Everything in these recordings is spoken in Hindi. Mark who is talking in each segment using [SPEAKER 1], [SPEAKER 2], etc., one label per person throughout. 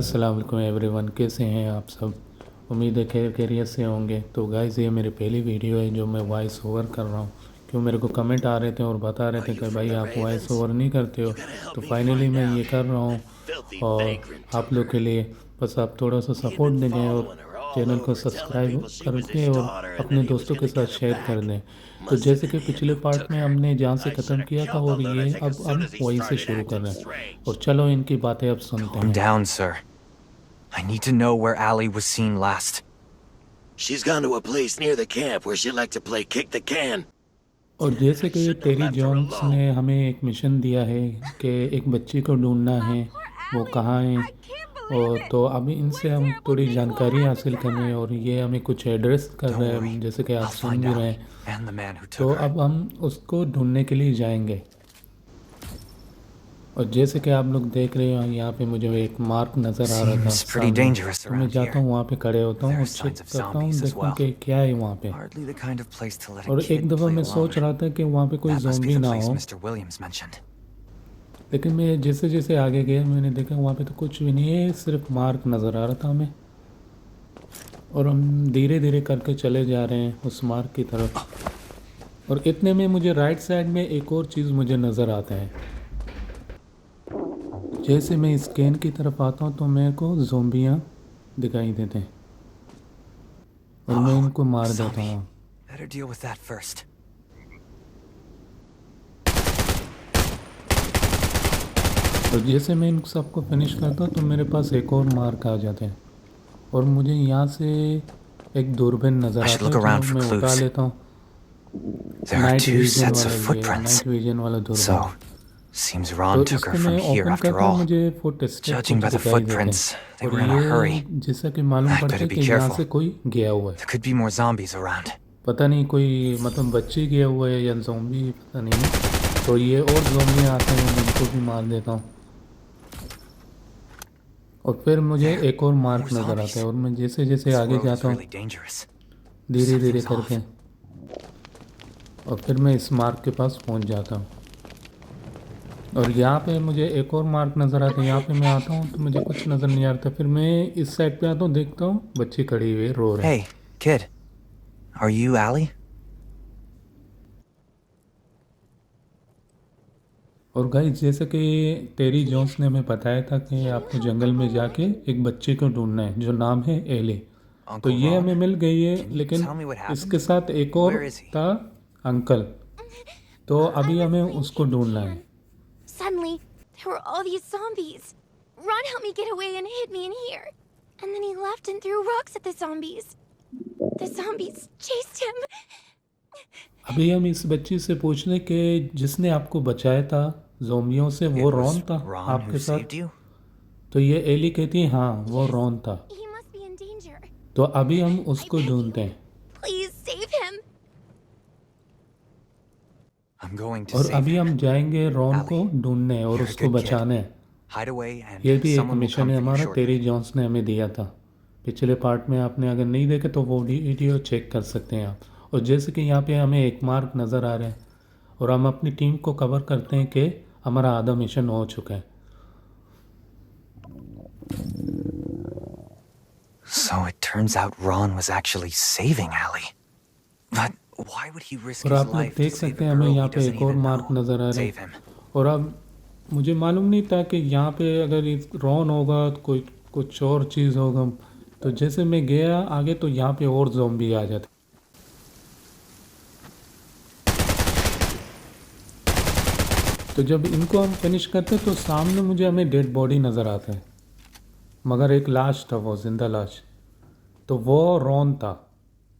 [SPEAKER 1] अस्सलाम वालेकुम एवरीवन, कैसे हैं आप सब। उम्मीद है खैरियत से होंगे। तो गाइस, ये मेरी पहली वीडियो है जो मैं वॉइस ओवर कर रहा हूँ। क्यों मेरे को कमेंट आ रहे थे और बता रहे
[SPEAKER 2] Are
[SPEAKER 1] थे
[SPEAKER 2] you
[SPEAKER 1] कि
[SPEAKER 2] from
[SPEAKER 1] भाई
[SPEAKER 2] the
[SPEAKER 1] आप वॉइस
[SPEAKER 2] Ravens?
[SPEAKER 1] ओवर नहीं करते हो।
[SPEAKER 2] You gotta help
[SPEAKER 1] तो
[SPEAKER 2] me
[SPEAKER 1] फाइनली
[SPEAKER 2] find
[SPEAKER 1] मैं ये
[SPEAKER 2] Allie,
[SPEAKER 1] कर रहा हूँ
[SPEAKER 2] that filthy
[SPEAKER 1] और
[SPEAKER 2] vagrant
[SPEAKER 1] आप लोग
[SPEAKER 2] took
[SPEAKER 1] के
[SPEAKER 2] her.
[SPEAKER 1] लिए बस आप थोड़ा सा
[SPEAKER 2] He'd
[SPEAKER 1] सपोर्ट
[SPEAKER 2] been
[SPEAKER 1] दे दें और
[SPEAKER 2] following her all
[SPEAKER 1] चैनल को
[SPEAKER 2] over, telling
[SPEAKER 1] subscribe
[SPEAKER 2] people she was
[SPEAKER 1] करके
[SPEAKER 2] his
[SPEAKER 1] और
[SPEAKER 2] daughter and
[SPEAKER 1] अपने
[SPEAKER 2] that he was
[SPEAKER 1] दोस्तों के
[SPEAKER 2] gonna
[SPEAKER 1] साथ
[SPEAKER 2] get her
[SPEAKER 1] शेयर कर
[SPEAKER 2] back.
[SPEAKER 1] दें। तो
[SPEAKER 2] Must have
[SPEAKER 1] जैसे
[SPEAKER 2] been
[SPEAKER 1] कि
[SPEAKER 2] him
[SPEAKER 1] पिछले
[SPEAKER 2] who
[SPEAKER 1] पार्ट
[SPEAKER 2] took
[SPEAKER 1] में
[SPEAKER 2] her.
[SPEAKER 1] हमने जहाँ से
[SPEAKER 2] I should
[SPEAKER 1] ख़त्म
[SPEAKER 2] have
[SPEAKER 1] किया था
[SPEAKER 2] killed the
[SPEAKER 1] और ये
[SPEAKER 2] lunatic as
[SPEAKER 1] अब
[SPEAKER 2] soon
[SPEAKER 1] हम
[SPEAKER 2] as he
[SPEAKER 1] वहीं से
[SPEAKER 2] started
[SPEAKER 1] शुरू कर
[SPEAKER 2] acting
[SPEAKER 1] रहे हैं।
[SPEAKER 2] strange.
[SPEAKER 1] और चलो इनकी बातें अब सुनते
[SPEAKER 3] Calm
[SPEAKER 1] हैं।
[SPEAKER 3] down, sir. I need to know where Allie was seen last.
[SPEAKER 2] She's gone to a place near the camp where she liked to play kick the can.
[SPEAKER 1] और जैसे
[SPEAKER 2] I
[SPEAKER 1] कि
[SPEAKER 2] shouldn't have
[SPEAKER 1] Terry
[SPEAKER 2] left her
[SPEAKER 1] Jones
[SPEAKER 2] alone.
[SPEAKER 1] ने हमें एक मिशन दिया है कि एक बच्ची को ढूंढना है,
[SPEAKER 4] Poor
[SPEAKER 1] वो
[SPEAKER 4] Allie!
[SPEAKER 1] कहाँ है।
[SPEAKER 4] I can't believe
[SPEAKER 1] और
[SPEAKER 4] it!
[SPEAKER 1] तो अभी
[SPEAKER 4] What
[SPEAKER 1] इनसे
[SPEAKER 4] a
[SPEAKER 1] हम
[SPEAKER 4] terrible
[SPEAKER 1] थोड़ी
[SPEAKER 4] thing will
[SPEAKER 1] जानकारी
[SPEAKER 4] happen
[SPEAKER 1] हासिल
[SPEAKER 4] to
[SPEAKER 1] कर रहे हैं
[SPEAKER 4] her!
[SPEAKER 1] और ये हमें कुछ एड्रेस कर
[SPEAKER 3] Don't
[SPEAKER 1] रहे
[SPEAKER 3] worry.
[SPEAKER 1] हैं, जैसे कि आप
[SPEAKER 3] I'll
[SPEAKER 1] सुन
[SPEAKER 3] find
[SPEAKER 1] भी रहे
[SPEAKER 3] Allie
[SPEAKER 1] हैं।
[SPEAKER 3] and the man who
[SPEAKER 1] तो
[SPEAKER 3] took her.
[SPEAKER 1] अब हम उसको ढूंढने के लिए जाएंगे। और जैसे कि आप लोग देख रहे हो, यहाँ पे मुझे एक मार्क नज़र आ रहा था
[SPEAKER 3] Seems pretty
[SPEAKER 1] सामने।
[SPEAKER 3] dangerous
[SPEAKER 1] तो मैं
[SPEAKER 3] around
[SPEAKER 1] जाता
[SPEAKER 3] here.
[SPEAKER 1] हूँ वहाँ पे खड़े होता हूँ
[SPEAKER 3] There
[SPEAKER 1] और
[SPEAKER 3] are
[SPEAKER 1] चेक
[SPEAKER 3] signs of
[SPEAKER 1] करता हूँ,
[SPEAKER 3] zombies as
[SPEAKER 1] देखता हूँ
[SPEAKER 3] well.
[SPEAKER 1] कि क्या है वहाँ पे।
[SPEAKER 3] Hardly the kind of place to let a
[SPEAKER 1] और एक
[SPEAKER 3] kid
[SPEAKER 1] दफ़ा
[SPEAKER 3] play
[SPEAKER 1] मैं
[SPEAKER 3] alone.
[SPEAKER 1] सोच रहा था कि वहाँ पे कोई
[SPEAKER 3] That must be
[SPEAKER 1] zombie
[SPEAKER 3] the
[SPEAKER 1] ना
[SPEAKER 3] place
[SPEAKER 1] हो,
[SPEAKER 3] Mr. Williams mentioned.
[SPEAKER 1] लेकिन मैं जैसे जैसे आगे गया मैंने देखा वहाँ पे तो कुछ भी नहीं है, सिर्फ मार्क नज़र आ रहा था हमें। और हम धीरे धीरे करके चले जा रहे हैं उस मार्क की तरफ। और इतने में मुझे राइट साइड में एक और चीज़ मुझे नज़र आता है। जैसे मैं स्कैन की तरफ आता हूँ तो मेरे को ज़ोंबियाँ दिखाई देते हैं और मैं इनको मार देता
[SPEAKER 3] Zombie.
[SPEAKER 1] हूँ।
[SPEAKER 3] Better deal with that first.
[SPEAKER 1] और जैसे मैं इन सबको फिनिश करता हूँ तो मेरे पास एक और मार्क आ जाते हैं और मुझे यहाँ से एक दूरबीन नज़र
[SPEAKER 3] I should
[SPEAKER 1] आता
[SPEAKER 3] look
[SPEAKER 1] है जो
[SPEAKER 3] around for
[SPEAKER 1] मैं उठा
[SPEAKER 3] clues.
[SPEAKER 1] लेता हूँ।
[SPEAKER 3] There are
[SPEAKER 1] night
[SPEAKER 3] 2
[SPEAKER 1] vision
[SPEAKER 3] sets
[SPEAKER 1] वाला,
[SPEAKER 3] of
[SPEAKER 1] ये
[SPEAKER 3] footprints.
[SPEAKER 1] नाइट विजन वाला दूरबीन
[SPEAKER 3] So,
[SPEAKER 1] है।
[SPEAKER 3] seems
[SPEAKER 1] तो
[SPEAKER 3] Ron took her
[SPEAKER 1] इसको मैं
[SPEAKER 3] from here
[SPEAKER 1] ओपन
[SPEAKER 3] after
[SPEAKER 1] करता हूँ,
[SPEAKER 3] all.
[SPEAKER 1] मुझे फुटस्टेप
[SPEAKER 3] Judging
[SPEAKER 1] कुछ
[SPEAKER 3] by the
[SPEAKER 1] दिखाई देते हैं।
[SPEAKER 3] footprints, they
[SPEAKER 1] और
[SPEAKER 3] were in a
[SPEAKER 1] ये
[SPEAKER 3] hurry.
[SPEAKER 1] जैसा कि मालूम
[SPEAKER 3] I'd
[SPEAKER 1] पड़ता
[SPEAKER 3] better
[SPEAKER 1] है
[SPEAKER 3] be
[SPEAKER 1] कि यहाँ
[SPEAKER 3] careful.
[SPEAKER 1] से कोई गया हुआ है।
[SPEAKER 3] There could be more zombies around.
[SPEAKER 1] पता नहीं कोई मतलब बच्चे गया हुआ है या ज़ॉम्बी, पता नहीं है। तो ये और ज़ॉम्बी आते हैं, मैं इनको भी मार देता हूँ। और फिर मुझे
[SPEAKER 3] There,
[SPEAKER 1] एक और मार्क
[SPEAKER 3] more
[SPEAKER 1] नज़र आता
[SPEAKER 3] zombies.
[SPEAKER 1] है और मैं जैसे जैसे
[SPEAKER 3] This
[SPEAKER 1] आगे
[SPEAKER 3] world is
[SPEAKER 1] जाता हूँ
[SPEAKER 3] really dangerous.
[SPEAKER 1] धीरे धीरे
[SPEAKER 3] Something's
[SPEAKER 1] करके, और फिर मैं इस मार्क के पास पहुँच जाता हूँ। और यहाँ पे मुझे एक और मार्क नज़र आता है। यहाँ पे मैं आता हूँ तो मुझे कुछ नज़र नहीं आता। फिर मैं इस साइड पे आता हूँ, देखता हूँ बच्चे खड़ी हुई रो रहे हैं।
[SPEAKER 3] Hey, kid. Are you Allie?
[SPEAKER 1] और गाइस, जैसे कि टेरी जॉन्स ने हमें बताया था कि आपको जंगल में जाके एक बच्चे को ढूंढना है जो नाम है एली। तो
[SPEAKER 3] Uncle
[SPEAKER 1] ये
[SPEAKER 3] Ron?
[SPEAKER 1] हमें मिल गई है,
[SPEAKER 3] Can you
[SPEAKER 1] लेकिन
[SPEAKER 3] tell me what happened?
[SPEAKER 1] इसके साथ एक और
[SPEAKER 3] Where is he?
[SPEAKER 1] था अंकल। तो
[SPEAKER 4] I
[SPEAKER 1] अभी
[SPEAKER 4] was
[SPEAKER 1] हमें
[SPEAKER 4] playing
[SPEAKER 1] उसको
[SPEAKER 4] kick the
[SPEAKER 1] ढूंढना
[SPEAKER 4] can.
[SPEAKER 1] है।
[SPEAKER 4] Suddenly, there were all these zombies. Ron helped me get away and hid me in here. And then he left and threw rocks at the zombies. The zombies chased him.
[SPEAKER 1] अभी हम इस बच्ची से पूछ लें कि जिसने आपको बचाया था ज़ोंबियों से, वो
[SPEAKER 3] It was
[SPEAKER 1] रॉन था
[SPEAKER 3] Ron
[SPEAKER 1] आपके
[SPEAKER 3] who
[SPEAKER 1] साथ?
[SPEAKER 3] saved you?
[SPEAKER 1] तो ये एली कहती है हाँ वो
[SPEAKER 4] Yes,
[SPEAKER 1] रॉन था।
[SPEAKER 4] He must be in danger.
[SPEAKER 1] तो अभी हम
[SPEAKER 4] I
[SPEAKER 1] उसको
[SPEAKER 4] beg you,
[SPEAKER 1] ढूंढते हैं
[SPEAKER 4] please save him.
[SPEAKER 3] I'm going to
[SPEAKER 1] और
[SPEAKER 3] save
[SPEAKER 1] अभी
[SPEAKER 3] him.
[SPEAKER 1] हम जाएंगे रॉन को
[SPEAKER 3] Allie,
[SPEAKER 1] ढूंढने और
[SPEAKER 3] you're a
[SPEAKER 1] उसको
[SPEAKER 3] good kid.
[SPEAKER 1] बचाने।
[SPEAKER 3] Hide away and
[SPEAKER 1] ये भी एक
[SPEAKER 3] someone will
[SPEAKER 1] मिशन
[SPEAKER 3] come
[SPEAKER 1] है
[SPEAKER 3] for you
[SPEAKER 1] हमारा, टेरी
[SPEAKER 3] shortly.
[SPEAKER 1] जॉन्स ने हमें दिया था। पिछले पार्ट में आपने अगर नहीं देखे तो वो वीडियो चेक कर सकते हैं आप। और जैसे कि यहाँ पे हमें एक मार्क नज़र आ रहा है और हम अपनी टीम को कवर करते हैं कि हमारा आधा मिशन हो चुका है।
[SPEAKER 3] So it turns out Ron was actually saving Allie. But why would he risk
[SPEAKER 1] और
[SPEAKER 3] his
[SPEAKER 1] आप लोग
[SPEAKER 3] life to
[SPEAKER 1] देख
[SPEAKER 3] save
[SPEAKER 1] सकते
[SPEAKER 3] a
[SPEAKER 1] हैं हमें
[SPEAKER 3] girl
[SPEAKER 1] यहाँ
[SPEAKER 3] he
[SPEAKER 1] पे
[SPEAKER 3] doesn't
[SPEAKER 1] एक और
[SPEAKER 3] even
[SPEAKER 1] मार्क
[SPEAKER 3] know?
[SPEAKER 1] नज़र आ रहे
[SPEAKER 3] Save him.
[SPEAKER 1] हैं। और अब मुझे मालूम नहीं था कि यहाँ पे अगर रॉन होगा तो कोई कुछ और चीज़ होगा। तो जैसे मैं गया आगे तो यहाँ पे और ज़ॉम्बी आ जाते। तो जब इनको हम फिनिश करते तो सामने मुझे हमें डेड बॉडी नज़र आता है, मगर एक लाश था, वो जिंदा लाश। तो वो रॉन था,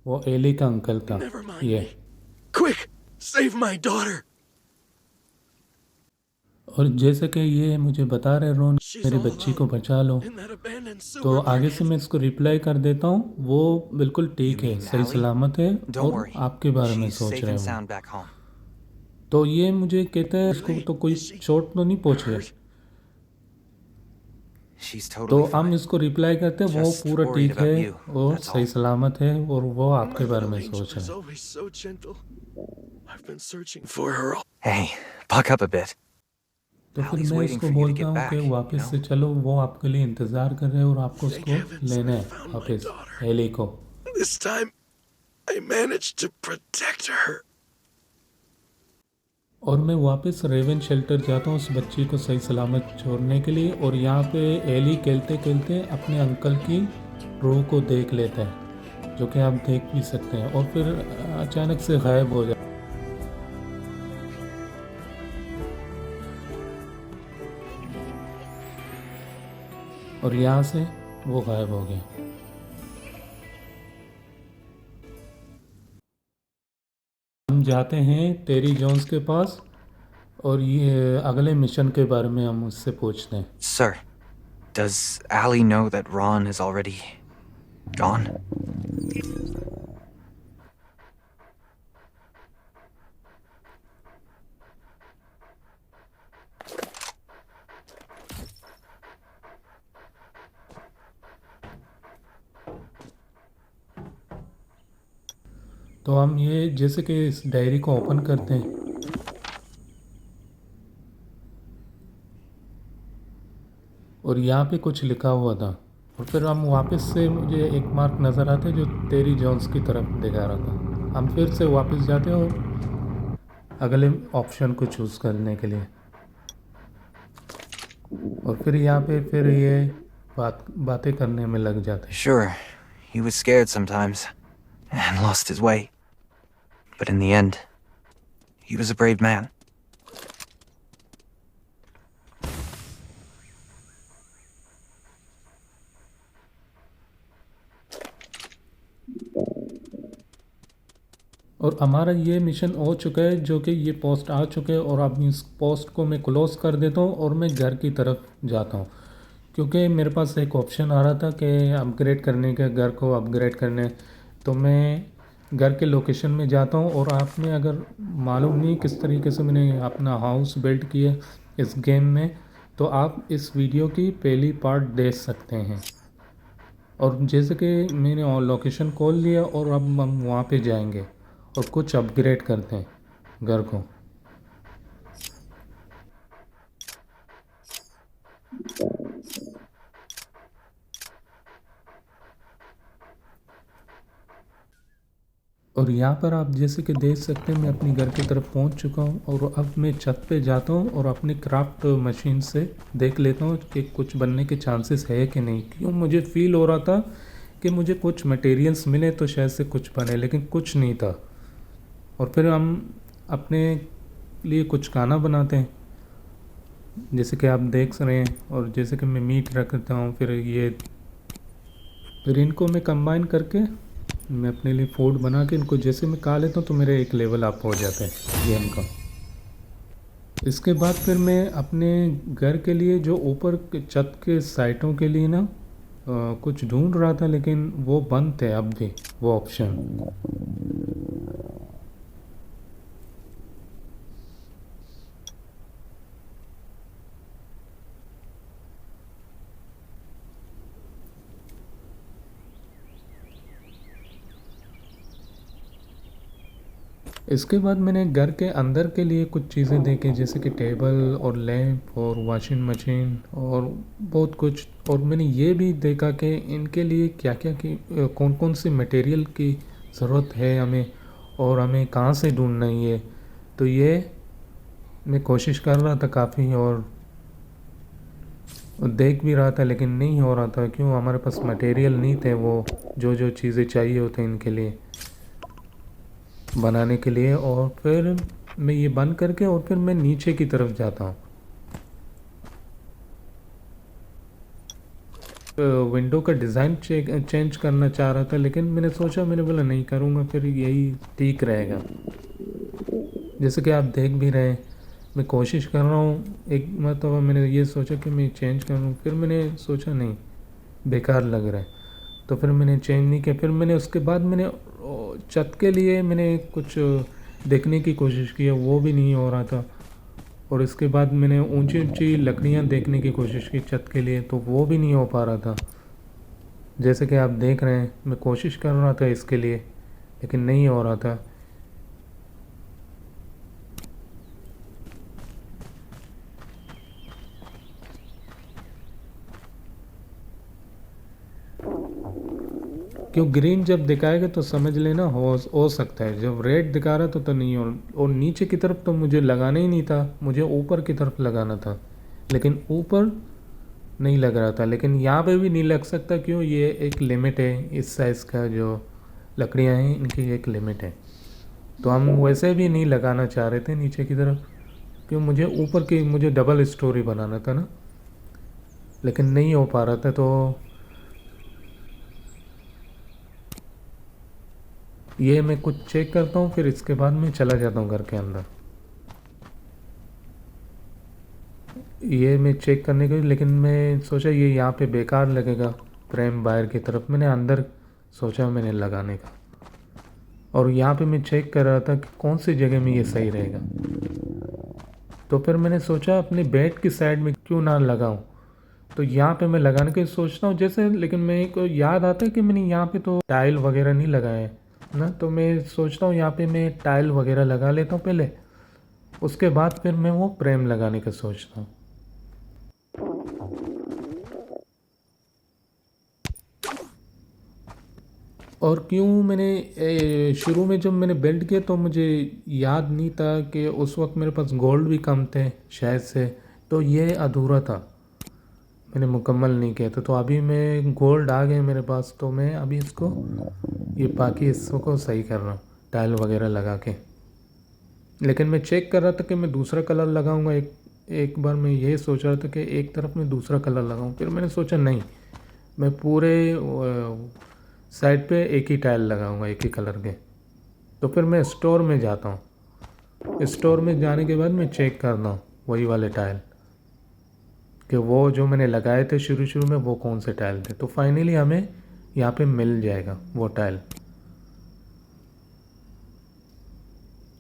[SPEAKER 1] वो एली का अंकल था।
[SPEAKER 2] Never mind
[SPEAKER 1] ये
[SPEAKER 2] me. Quick, save my daughter.
[SPEAKER 1] और जैसे कि ये मुझे बता रहे रॉन
[SPEAKER 2] She's
[SPEAKER 1] मेरी
[SPEAKER 2] all
[SPEAKER 1] बच्ची को
[SPEAKER 2] alone
[SPEAKER 1] बचा लो।
[SPEAKER 2] in that abandoned
[SPEAKER 1] तो
[SPEAKER 2] sewer
[SPEAKER 1] आगे से
[SPEAKER 2] market.
[SPEAKER 1] मैं इसको रिप्लाई कर देता हूँ, वो बिल्कुल ठीक
[SPEAKER 3] You
[SPEAKER 1] है,
[SPEAKER 3] mean
[SPEAKER 1] सही
[SPEAKER 3] Allie?
[SPEAKER 1] सलामत है
[SPEAKER 3] Don't
[SPEAKER 1] और
[SPEAKER 3] worry.
[SPEAKER 1] आपके बारे में
[SPEAKER 3] She's
[SPEAKER 1] सोच
[SPEAKER 3] safe
[SPEAKER 1] रहे
[SPEAKER 3] and
[SPEAKER 1] हो।
[SPEAKER 3] sound back home.
[SPEAKER 1] तो ये मुझे कहते हैं उसको
[SPEAKER 2] Really?
[SPEAKER 1] तो कोई
[SPEAKER 2] Is she
[SPEAKER 1] चोट तो नहीं पहुँची है।
[SPEAKER 2] hurt?
[SPEAKER 3] She's
[SPEAKER 1] तो
[SPEAKER 3] totally
[SPEAKER 1] हम
[SPEAKER 3] fine.
[SPEAKER 1] इसको रिप्लाई करते हैं वो
[SPEAKER 3] Just
[SPEAKER 1] पूरा
[SPEAKER 3] worried
[SPEAKER 1] ठीक
[SPEAKER 3] about
[SPEAKER 1] है
[SPEAKER 3] you,
[SPEAKER 1] और
[SPEAKER 3] that's
[SPEAKER 1] सही
[SPEAKER 3] all.
[SPEAKER 1] सलामत है और वो
[SPEAKER 2] My
[SPEAKER 1] आपके बारे
[SPEAKER 2] little
[SPEAKER 1] में
[SPEAKER 2] angel
[SPEAKER 1] सोच रहे
[SPEAKER 2] is
[SPEAKER 1] हैं।
[SPEAKER 2] always so gentle. I've been searching for her all.
[SPEAKER 3] Hey, buck up a bit.
[SPEAKER 1] तो फिर
[SPEAKER 3] Allie's
[SPEAKER 1] मैं
[SPEAKER 3] waiting
[SPEAKER 1] उसको
[SPEAKER 3] for you to
[SPEAKER 1] बोलता
[SPEAKER 3] get
[SPEAKER 1] हूँ
[SPEAKER 3] back,
[SPEAKER 1] कि
[SPEAKER 3] you
[SPEAKER 1] वापस से
[SPEAKER 3] know?
[SPEAKER 1] चलो, वो आपके लिए इंतज़ार कर रहे हैं और आपको
[SPEAKER 2] Thank
[SPEAKER 1] उसको
[SPEAKER 2] heavens
[SPEAKER 1] लेना
[SPEAKER 2] I
[SPEAKER 1] है
[SPEAKER 2] found my
[SPEAKER 1] वापस,
[SPEAKER 2] daughter.
[SPEAKER 1] एली को।
[SPEAKER 2] This time, I managed to protect her.
[SPEAKER 1] और मैं वापस रेवन शेल्टर जाता हूँ उस बच्ची को सही सलामत छोड़ने के लिए, और यहाँ पे एली खेलते खेलते अपने अंकल की रूह को देख लेता है, जो कि आप देख भी सकते हैं, और फिर अचानक से गायब हो जाता है। और यहाँ से वो गायब हो गया। हम जाते हैं टेरी जोन्स के पास, और ये अगले मिशन के बारे में हम उससे पूछते हैं।
[SPEAKER 3] Sir, does Allie know that Ron is already gone?
[SPEAKER 1] तो हम ये जैसे कि इस डायरी को ओपन करते हैं, और यहाँ पे कुछ लिखा हुआ था, और फिर हम वापस से, मुझे एक मार्क नज़र आता है जो टेरी जोन्स की तरफ दिखा रहा था। हम फिर से वापस जाते हैं और अगले ऑप्शन को चूज़ करने के लिए, और फिर यहाँ पे फिर ये बातें करने में लग जाते हैं।
[SPEAKER 3] Sure, he was scared sometimes and lost his way. But in the end, he was a brave man.
[SPEAKER 1] और हमारा ये मिशन हो चुका है, जो कि ये पोस्ट आ चुके हैं, और अब इस पोस्ट को मैं क्लोज़ कर देता हूँ और मैं घर की तरफ जाता हूँ, क्योंकि मेरे पास एक ऑप्शन आ रहा था कि अपग्रेड करने के, घर को अपग्रेड करने। तो मैं घर के लोकेशन में जाता हूँ, और आपने अगर मालूम नहीं किस तरीके से मैंने अपना हाउस बिल्ड किया इस गेम में, तो आप इस वीडियो की पहली पार्ट देख सकते हैं। और जैसे कि मैंने लोकेशन खोल लिया, और अब हम वहाँ पे जाएंगे और कुछ अपग्रेड करते हैं घर को। और यहाँ पर आप जैसे कि देख सकते हैं, मैं अपनी घर की तरफ पहुँच चुका हूँ, और अब मैं छत पे जाता हूँ और अपनी क्राफ्ट मशीन से देख लेता हूँ कि कुछ बनने के चांसेस है कि नहीं। क्यों मुझे फील हो रहा था कि मुझे कुछ मटेरियल्स मिले तो शायद से कुछ बने, लेकिन कुछ नहीं था। और फिर हम अपने लिए कुछ खाना बनाते हैं, जैसे कि आप देख रहे हैं, और जैसे कि मैं मीट रखता हूँ, फिर इनको मैं कंबाइन करके मैं अपने लिए फूड बना के इनको जैसे मैं खा लेता हूँ, तो मेरे एक लेवल अप हो जाता है गेम का। इसके बाद फिर मैं अपने घर के लिए जो ऊपर के छत के साइटों के लिए ना कुछ ढूंढ रहा था, लेकिन वो बंद थे अब भी वो ऑप्शन। इसके बाद मैंने घर के अंदर के लिए कुछ चीज़ें देखी, जैसे कि टेबल और लैंप और वॉशिंग मशीन और बहुत कुछ। और मैंने ये भी देखा कि इनके लिए क्या क्या की कौन कौन से मटेरियल की ज़रूरत है हमें, और हमें कहाँ से ढूंढना है ये। तो ये मैं कोशिश कर रहा था काफ़ी, और देख भी रहा था, लेकिन नहीं हो रहा था। क्यों? हमारे पास मटेरियल नहीं थे वो जो जो चीज़ें चाहिए होते इनके लिए बनाने के लिए। और फिर मैं ये बंद करके और फिर मैं नीचे की तरफ जाता हूँ। विंडो का डिज़ाइन चेंज करना चाह रहा था, लेकिन मैंने सोचा, मैंने बोला नहीं करूँगा, फिर यही ठीक रहेगा। जैसे कि आप देख भी रहे हैं, मैं कोशिश कर रहा हूँ। एक मतलब मैंने ये सोचा कि मैं चेंज करूँ, फिर मैंने सोचा नहीं, बेकार लग रहा है, तो फिर मैंने चेंज नहीं किया। फिर मैंने उसके बाद मैंने छत के लिए मैंने कुछ देखने की कोशिश की, वो भी नहीं हो रहा था। और इसके बाद मैंने ऊंची ऊंची लकड़ियाँ देखने की कोशिश की छत के लिए, तो वो भी नहीं हो पा रहा था। जैसे कि आप देख रहे हैं, मैं कोशिश कर रहा था इसके लिए, लेकिन नहीं हो रहा था। क्यों ग्रीन जब दिखाएगा तो समझ लेना हो सकता है, जब रेड दिखा रहा तो नहीं हो। और नीचे की तरफ तो मुझे लगाना ही नहीं था, मुझे ऊपर की तरफ लगाना था, लेकिन ऊपर नहीं लग रहा था। लेकिन यहाँ पे भी नहीं लग सकता, क्यों, ये एक लिमिट है, इस साइज़ का जो लकड़ियाँ हैं इनकी एक लिमिट है। तो हम वैसे भी नहीं लगाना चाह रहे थे नीचे की तरफ, क्यों मुझे ऊपर की मुझे डबल स्टोरी बनाना था ना, लेकिन नहीं हो पा रहा था। तो ये मैं कुछ चेक करता हूँ, फिर इसके बाद मैं चला जाता हूँ घर के अंदर। ये मैं चेक करने के, लेकिन मैं सोचा ये यहाँ पे बेकार लगेगा फ्रेम बाहर की तरफ, मैंने अंदर सोचा मैंने लगाने का। और यहाँ पे मैं चेक कर रहा था कि कौन सी जगह में ये सही रहेगा। तो फिर मैंने सोचा अपने बेड की साइड में क्यों ना लगाऊं। तो यहाँ पे मैं लगाने की सोचता हूँ जैसे, लेकिन मेरे को याद आता है कि मैंने यहाँ पे तो टाइल वगैरह नहीं लगाए हैं ना, तो मैं सोचता हूँ यहाँ पे मैं टाइल वगैरह लगा लेता हूँ पहले, उसके बाद फिर मैं वो फ्रेम लगाने का सोचता हूँ। और क्यों मैंने शुरू में जब मैंने बिल्ड किया तो मुझे याद नहीं था कि उस वक्त मेरे पास गोल्ड भी कम थे शायद से, तो ये अधूरा था, मैंने मुकम्मल नहीं किया था। तो अभी मैं गोल्ड आ गए मेरे पास, तो मैं अभी इसको ये बाकी हिस्सों को सही कर रहा हूँ टाइल वगैरह लगा के। लेकिन मैं चेक कर रहा था कि मैं दूसरा कलर लगाऊंगा। एक बार मैं ये सोच रहा था कि एक तरफ मैं दूसरा कलर लगाऊं, फिर मैंने सोचा नहीं, मैं पूरे साइड पे एक ही टाइल लगाऊंगा एक ही कलर के। तो फिर मैं स्टोर में जाता हूँ, स्टोर में जाने के बाद मैं चेक करता हूँ वही वाले टाइल कि वो जो मैंने लगाए थे शुरू में वो कौन से टाइल थे। तो फाइनली हमें यहाँ पे मिल जाएगा वो टाइल।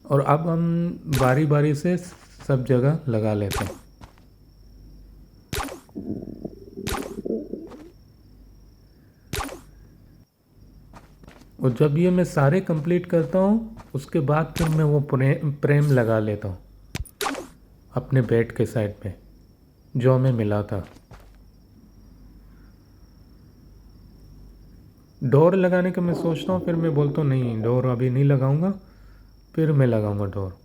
[SPEAKER 1] और अब हम बारी बारी से सब जगह लगा लेते हैं। और जब ये मैं सारे कंप्लीट करता हूँ उसके बाद फिर मैं वो फ्रेम लगा लेता हूँ अपने बेड के साइड पे जो हमें मिला था। डोर लगाने का मैं सोचता हूँ, फिर मैं बोलता हूँ नहीं डोर अभी नहीं लगाऊंगा, फिर मैं लगाऊंगा डोर।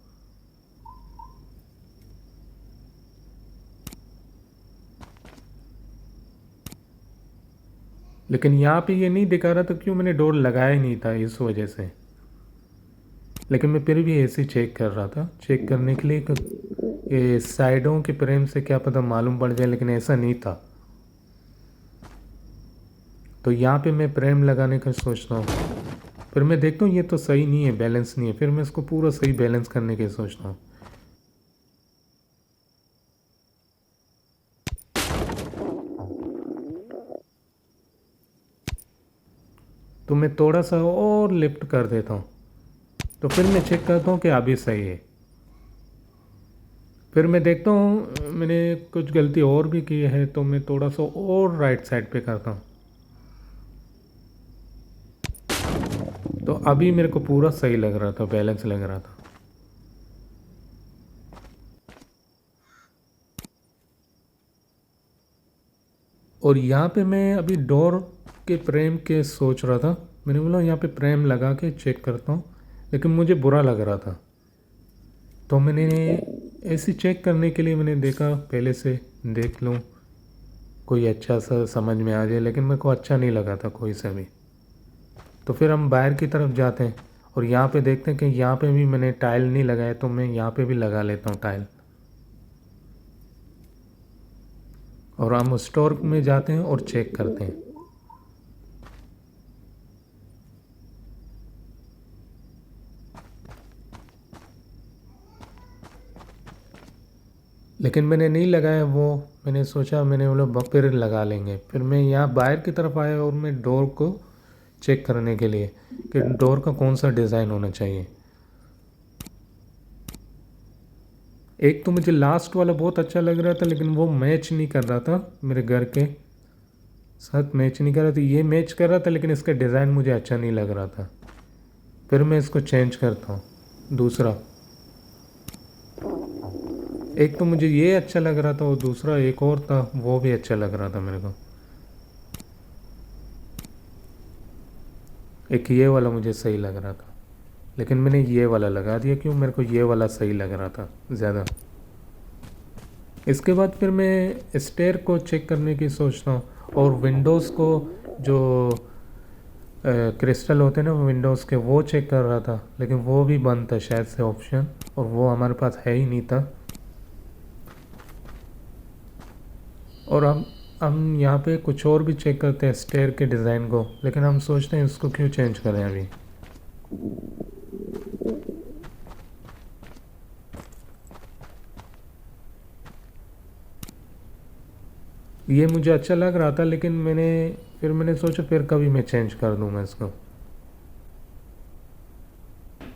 [SPEAKER 1] लेकिन यहाँ पे ये नहीं दिखा रहा था क्यों मैंने डोर लगाया ही नहीं था इस वजह से। लेकिन मैं फिर भी ऐसे चेक कर रहा था, चेक करने के लिए कि ये साइडों के फ्रेम से क्या पता मालूम पड़ जाए, लेकिन ऐसा नहीं था। तो यहाँ पे मैं फ्रेम लगाने का सोचता हूँ, फिर मैं देखता हूँ ये तो सही नहीं है, बैलेंस नहीं है, फिर मैं इसको पूरा सही बैलेंस करने की सोचता हूँ। तो मैं थोड़ा सा और लिफ्ट कर देता हूँ, तो फिर मैं चेक करता हूँ कि अभी सही है। फिर मैं देखता हूँ मैंने कुछ गलती और भी की है, तो मैं थोड़ा सा और राइट साइड पे करता हूँ। तो अभी मेरे को पूरा सही लग रहा था, बैलेंस लग रहा था। और यहाँ पे मैं अभी डोर के फ्रेम के सोच रहा था, मैंने बोला यहाँ पे फ्रेम लगा के चेक करता हूँ, लेकिन मुझे बुरा लग रहा था। तो मैंने ऐसे चेक करने के लिए मैंने देखा पहले से देख लूँ कोई अच्छा सा समझ में आ जाए, लेकिन मेरे को अच्छा नहीं लगा था कोई सा भी। तो फिर हम बाहर की तरफ जाते हैं और यहाँ पे देखते हैं कि यहाँ पे भी मैंने टाइल नहीं लगाया, तो मैं यहाँ पे भी लगा लेता हूँ टाइल। और हम स्टोर में जाते हैं और चेक करते हैं। लेकिन मैंने नहीं लगाया वो, मैंने सोचा मैंने बोला फिर लगा लेंगे। फिर मैं यहाँ बाहर की तरफ आया और मैं डोर को चेक करने के लिए कि डोर का कौन सा डिज़ाइन होना चाहिए। एक तो मुझे लास्ट वाला बहुत अच्छा लग रहा था, लेकिन वो मैच नहीं कर रहा था मेरे घर के साथ, मैच नहीं कर रहा था। ये मैच कर रहा था लेकिन इसका डिज़ाइन मुझे अच्छा नहीं लग रहा था। फिर मैं इसको चेंज करता हूँ दूसरा। एक तो मुझे ये अच्छा लग रहा था और दूसरा एक और था वो भी अच्छा लग रहा था मेरे को। एक ये वाला मुझे सही लग रहा था, लेकिन मैंने ये वाला लगा दिया। क्यों? मेरे को ये वाला सही लग रहा था ज़्यादा। इसके बाद फिर मैं स्टेयर को चेक करने की सोचता हूँ, और विंडोज़ को जो क्रिस्टल होते हैं ना विंडोज़ के, वो चेक कर रहा था, लेकिन वो भी बंद था शायद से ऑप्शन, और वो हमारे पास है ही नहीं था। और हम यहाँ पे कुछ और भी चेक करते हैं स्टेयर के डिज़ाइन को, लेकिन हम सोचते हैं इसको क्यों चेंज करें अभी। ये मुझे अच्छा लग रहा था, लेकिन मैंने सोचा फिर कभी मैं चेंज कर दूंगा इसको,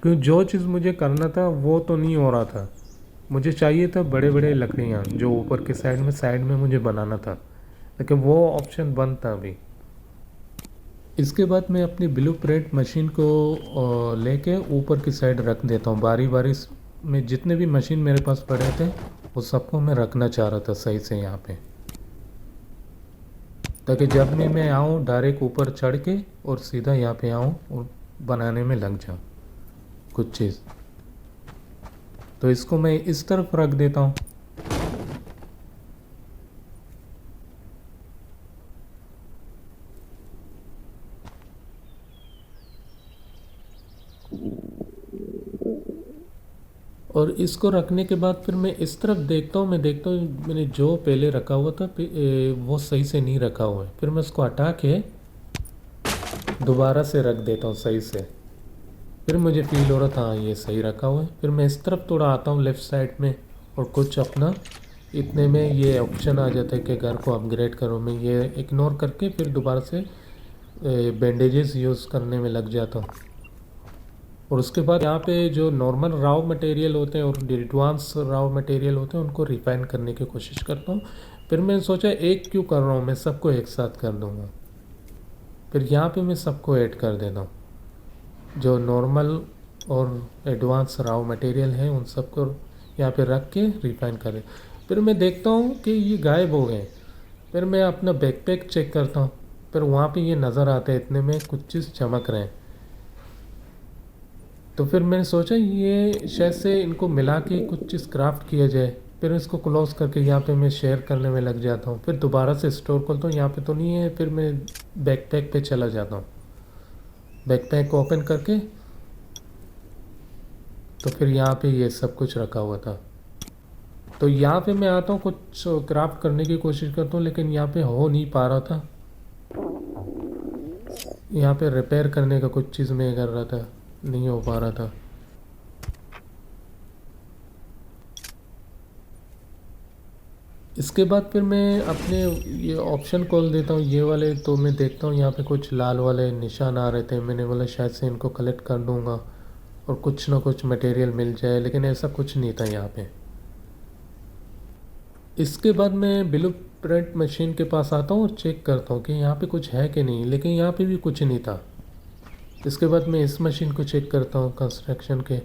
[SPEAKER 1] क्योंकि जो चीज़ मुझे करना था वो तो नहीं हो रहा था। मुझे चाहिए था बड़े बड़े लकड़ियाँ जो ऊपर के साइड में मुझे बनाना था, लेकिन वो ऑप्शन बंद था अभी। इसके बाद मैं अपनी ब्लूप्रिंट मशीन को लेके ऊपर की साइड रख देता हूँ। बारी बारी में जितने भी मशीन मेरे पास पड़े थे वो सबको मैं रखना चाह रहा था सही से यहाँ पे, ताकि जब भी मैं आऊँ डायरेक्ट ऊपर चढ़ के और सीधा यहाँ पे आऊँ और बनाने में लग जाऊँ कुछ चीज़। तो इसको मैं इस तरफ रख देता हूँ। और इसको रखने के बाद फिर मैं इस तरफ देखता हूँ। मैंने जो पहले रखा हुआ था वो सही से नहीं रखा हुआ है। फिर मैं उसको हटा के दोबारा से रख देता हूँ सही से। फिर मुझे फील हो रहा था हाँ ये सही रखा हुआ है। फिर मैं इस तरफ थोड़ा आता हूँ लेफ़्ट साइड में, और कुछ अपना इतने में ये ऑप्शन आ जाता है कि घर को अपग्रेड करो। मैं ये इग्नोर करके फिर दोबारा से बैंडेजेस यूज़ करने में लग जाता हूँ। और उसके बाद यहाँ पे जो नॉर्मल राव मटेरियल होते हैं और एडवांस राव मटेरियल होते हैं उनको रिफाइन करने की कोशिश करता हूँ। फिर मैंने सोचा एक क्यों कर रहा हूँ, मैं सबको एक साथ कर दूँगा। फिर यहाँ पे मैं सबको ऐड कर देता हूँ, जो नॉर्मल और एडवांस राव मटेरियल है उन सबको यहाँ पे रख के रिफाइन करें। फिर मैं देखता हूँ कि ये गायब हो गए। फिर मैं अपना बैकपैक चेक करता हूँ, फिर वहाँ पे ये नज़र आता है इतने में कुछ चीज़ चमक रहे हैं। तो फिर मैंने सोचा ये शायद से इनको मिला के कुछ चीज़ क्राफ्ट किया जाए। फिर इसको क्लोज करके यहाँ पे मैं शेयर करने में लग जाता हूँ। फिर दोबारा से स्टोर खोलता हूँ, यहाँ पे तो नहीं है। फिर मैं बैकपैक पे चला जाता हूँ। बैकपैक को ओपन करके तो फिर यहाँ पे ये सब कुछ रखा हुआ था। तो यहाँ पे मैं आता हूँ, कुछ क्राफ्ट करने की कोशिश करता हूँ, लेकिन यहाँ पे हो नहीं पा रहा था। यहाँ पे रिपेयर करने का कुछ चीज़ मैं कर रहा था, नहीं हो पा रहा था। इसके बाद फिर मैं अपने ये ऑप्शन खोल देता हूँ ये वाले। तो मैं देखता हूँ यहाँ पे कुछ लाल वाले निशान आ रहे थे। मैंने बोला शायद से इनको कलेक्ट कर दूँगा और कुछ ना कुछ मटेरियल मिल जाए, लेकिन ऐसा कुछ नहीं था यहाँ पे। इसके बाद मैं ब्लूप्रिंट मशीन के पास आता हूँ और चेक करता हूँ कि यहाँ पे कुछ है कि नहीं, लेकिन यहाँ पे भी कुछ नहीं था। इसके बाद मैं इस मशीन को चेक करता हूँ कंस्ट्रक्शन के,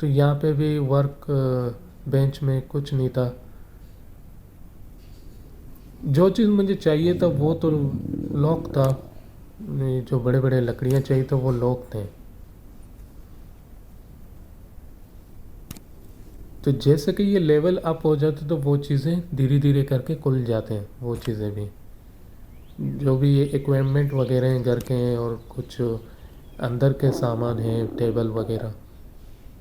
[SPEAKER 1] तो यहाँ पे भी वर्क बेंच में कुछ नहीं था। जो चीज़ मुझे चाहिए था वो तो लॉक था, जो बड़े बड़े लकड़ियाँ चाहिए था वो लॉक थे। तो जैसे कि ये लेवल अप हो जाते तो वो चीज़ें धीरे धीरे करके खुल जाते हैं। वो चीज़ें भी जो भी ये इक्विपमेंट वगैरह हैं घर के हैं और कुछ अंदर के सामान हैं टेबल वगैरह,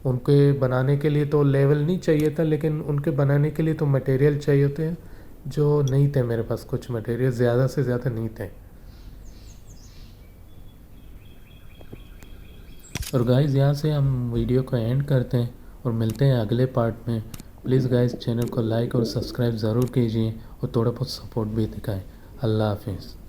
[SPEAKER 1] उनके बनाने के लिए तो लेवल नहीं चाहिए था, लेकिन उनके बनाने के लिए तो मटेरियल चाहिए होते जो नहीं थे मेरे पास। कुछ मटेरियल ज़्यादा से ज़्यादा नहीं थे। और गाइज़ यहाँ से हम वीडियो को एंड करते हैं और मिलते हैं अगले पार्ट में। प्लीज़ गाइज़ चैनल को लाइक और सब्सक्राइब ज़रूर कीजिए और थोड़ा बहुत सपोर्ट भी दिखाएं। अल्लाह हाफिज़।